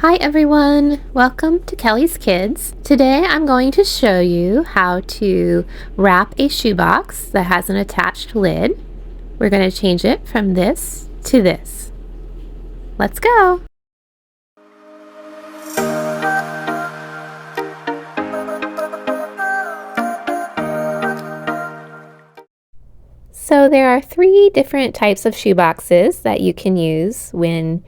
Hi everyone, welcome to Kelly's Kids. Today I'm going to show you how to wrap a shoebox that has an attached lid. We're going to change it from this to this. Let's go! So there are 3 different types of shoeboxes that you can use when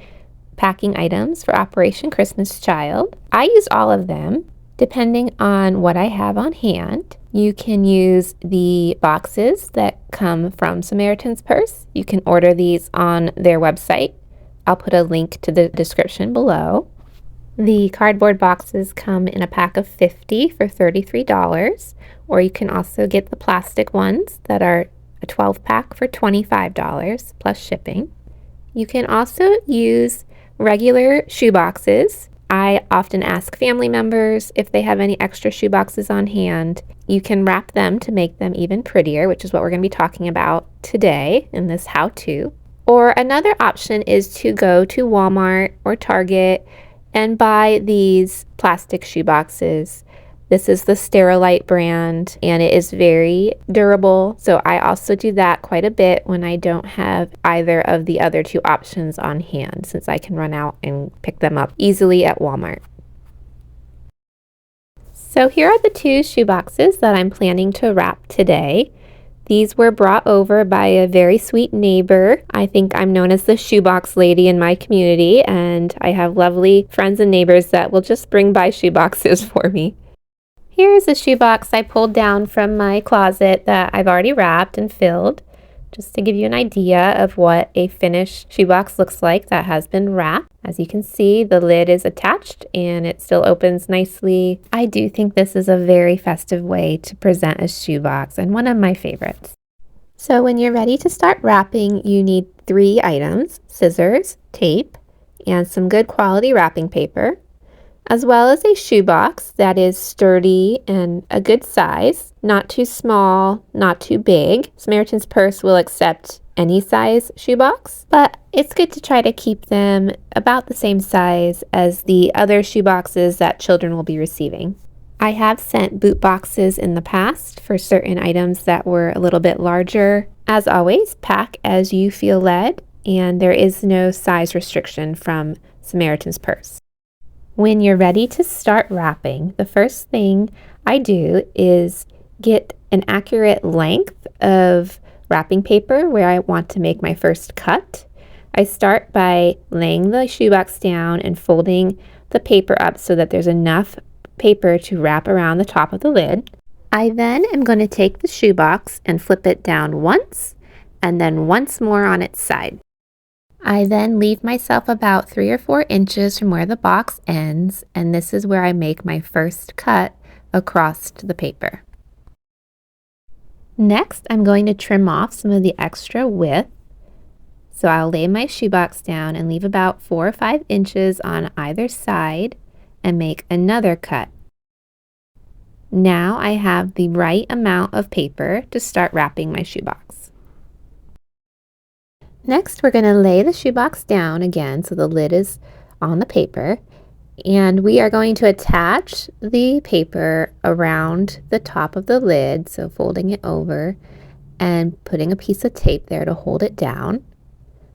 packing items for Operation Christmas Child. I use all of them depending on what I have on hand. You can use the boxes that come from Samaritan's Purse. You can order these on their website. I'll put a link to the description below. The cardboard boxes come in a pack of 50 for $33, or you can also get the plastic ones that are a 12 pack for $25 plus shipping. You can also use regular shoeboxes. I often ask family members if they have any extra shoeboxes on hand. You can wrap them to make them even prettier, which is what we're going to be talking about today in this how-to. Or another option is to go to Walmart or Target and buy these plastic shoeboxes. This is the Sterilite brand, and it is very durable. So I also do that quite a bit when I don't have either of the other 2 options on hand, since I can run out and pick them up easily at Walmart. So here are the 2 shoeboxes that I'm planning to wrap today. These were brought over by a very sweet neighbor. I think I'm known as the shoebox lady in my community, and I have lovely friends and neighbors that will just bring by shoeboxes for me. Here is a shoebox I pulled down from my closet that I've already wrapped and filled, just to give you an idea of what a finished shoebox looks like that has been wrapped. As you can see, the lid is attached and it still opens nicely. I do think this is a very festive way to present a shoebox and one of my favorites. So when you're ready to start wrapping, you need 3 items: scissors, tape, and some good quality wrapping paper, as well as a shoebox that is sturdy and a good size, not too small, not too big. Samaritan's Purse will accept any size shoebox, but it's good to try to keep them about the same size as the other shoeboxes that children will be receiving. I have sent boot boxes in the past for certain items that were a little bit larger. As always, pack as you feel led, and there is no size restriction from Samaritan's Purse. When you're ready to start wrapping, the first thing I do is get an accurate length of wrapping paper where I want to make my first cut. I start by laying the shoebox down and folding the paper up so that there's enough paper to wrap around the top of the lid. I then am going to take the shoebox and flip it down once and then once more on its side. I then leave myself about 3 or 4 inches from where the box ends, and this is where I make my first cut across the paper. Next, I'm going to trim off some of the extra width. So I'll lay my shoebox down and leave about 4 or 5 inches on either side and make another cut. Now I have the right amount of paper to start wrapping my shoebox. Next, we're going to lay the shoebox down again so the lid is on the paper, and we are going to attach the paper around the top of the lid, so folding it over and putting a piece of tape there to hold it down.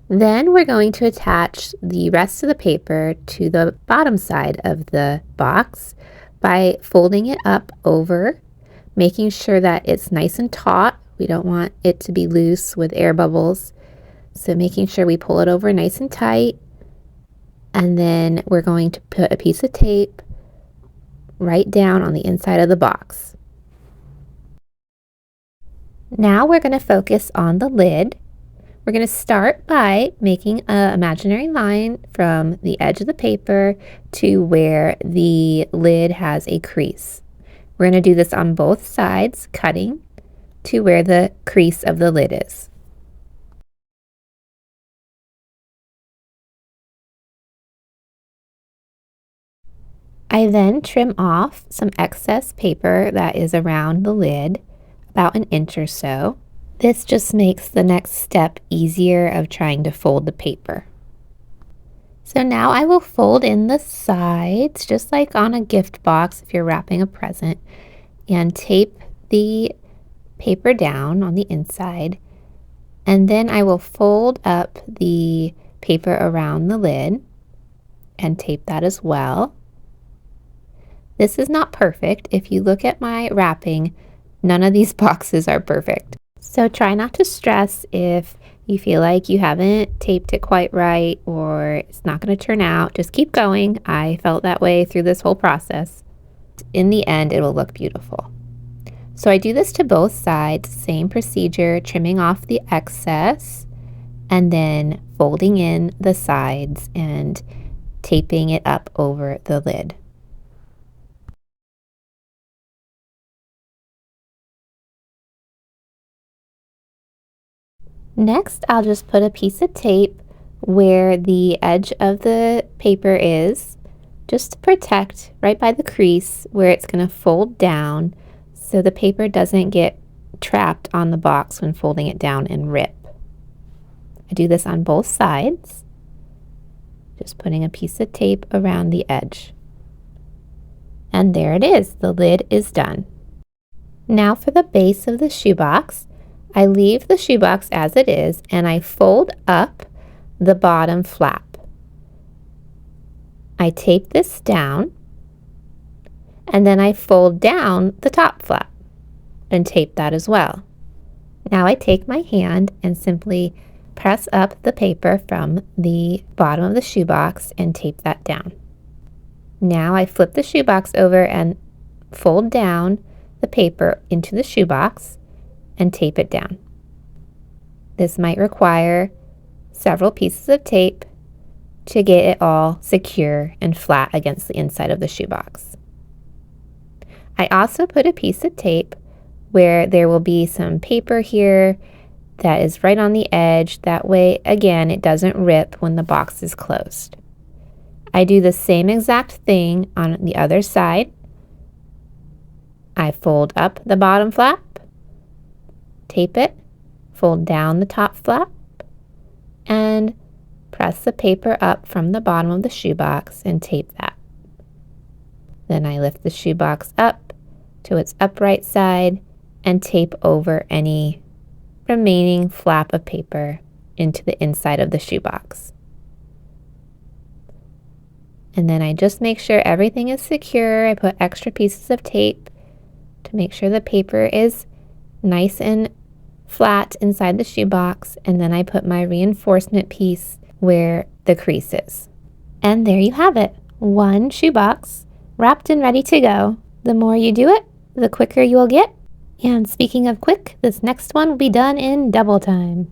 Then we're going to attach the rest of the paper to the bottom side of the box by folding it up over, making sure that it's nice and taut. We don't want it to be loose with air bubbles. So making sure we pull it over nice and tight, and then we're going to put a piece of tape right down on the inside of the box. Now we're going to focus on the lid. We're going to start by making an imaginary line from the edge of the paper to where the lid has a crease. We're going to do this on both sides, cutting to where the crease of the lid is. I then trim off some excess paper that is around the lid, about an inch or so. This just makes the next step easier of trying to fold the paper. So now I will fold in the sides, just like on a gift box if you're wrapping a present, and tape the paper down on the inside. And then I will fold up the paper around the lid and tape that as well. This is not perfect. If you look at my wrapping, none of these boxes are perfect. So try not to stress if you feel like you haven't taped it quite right or it's not going to turn out. Just keep going. I felt that way through this whole process. In the end, it will look beautiful. So I do this to both sides, same procedure, trimming off the excess and then folding in the sides and taping it up over the lid. Next, I'll just put a piece of tape where the edge of the paper is, just to protect right by the crease where it's going to fold down so the paper doesn't get trapped on the box when folding it down and rip. I do this on both sides, just putting a piece of tape around the edge. And there it is, the lid is done. Now for the base of the shoebox, I leave the shoebox as it is and I fold up the bottom flap. I tape this down and then I fold down the top flap and tape that as well. Now I take my hand and simply press up the paper from the bottom of the shoebox and tape that down. Now I flip the shoebox over and fold down the paper into the shoebox and tape it down. This might require several pieces of tape to get it all secure and flat against the inside of the shoebox. I also put a piece of tape where there will be some paper here that is right on the edge. That way, again, it doesn't rip when the box is closed. I do the same exact thing on the other side. I fold up the bottom flap, tape it, fold down the top flap, and press the paper up from the bottom of the shoebox and tape that. Then I lift the shoebox up to its upright side and tape over any remaining flap of paper into the inside of the shoebox. And then I just make sure everything is secure. I put extra pieces of tape to make sure the paper is nice and flat inside the shoebox, and then I put my reinforcement piece where the crease is. And there you have it, one shoebox wrapped and ready to go. The more you do it, the quicker you will get. And speaking of quick, this next one will be done in double time.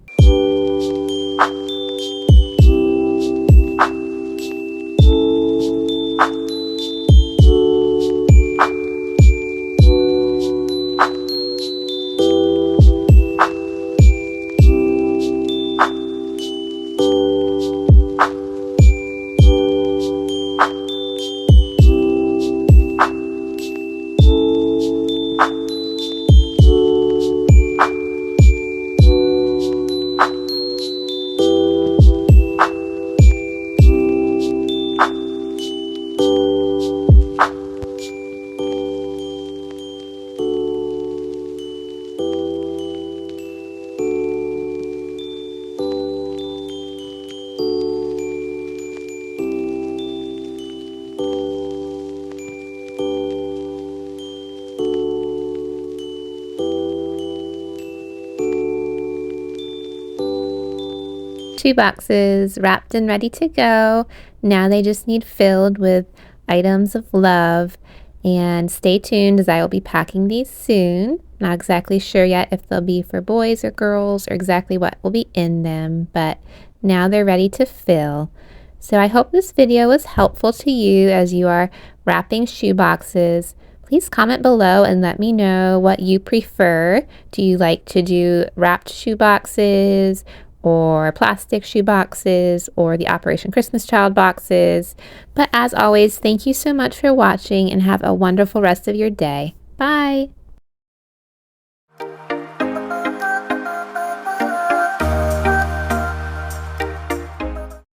Two boxes wrapped and ready to go. Now they just need filled with items of love. And stay tuned as I will be packing these soon. Not exactly sure yet if they'll be for boys or girls or exactly what will be in them, but now they're ready to fill. So I hope this video was helpful to you as you are wrapping shoe boxes. Please comment below and let me know what you prefer. Do you like to do wrapped shoe boxes or plastic shoe boxes or the Operation Christmas Child boxes? But as always, thank you so much for watching and have a wonderful rest of your day. Bye!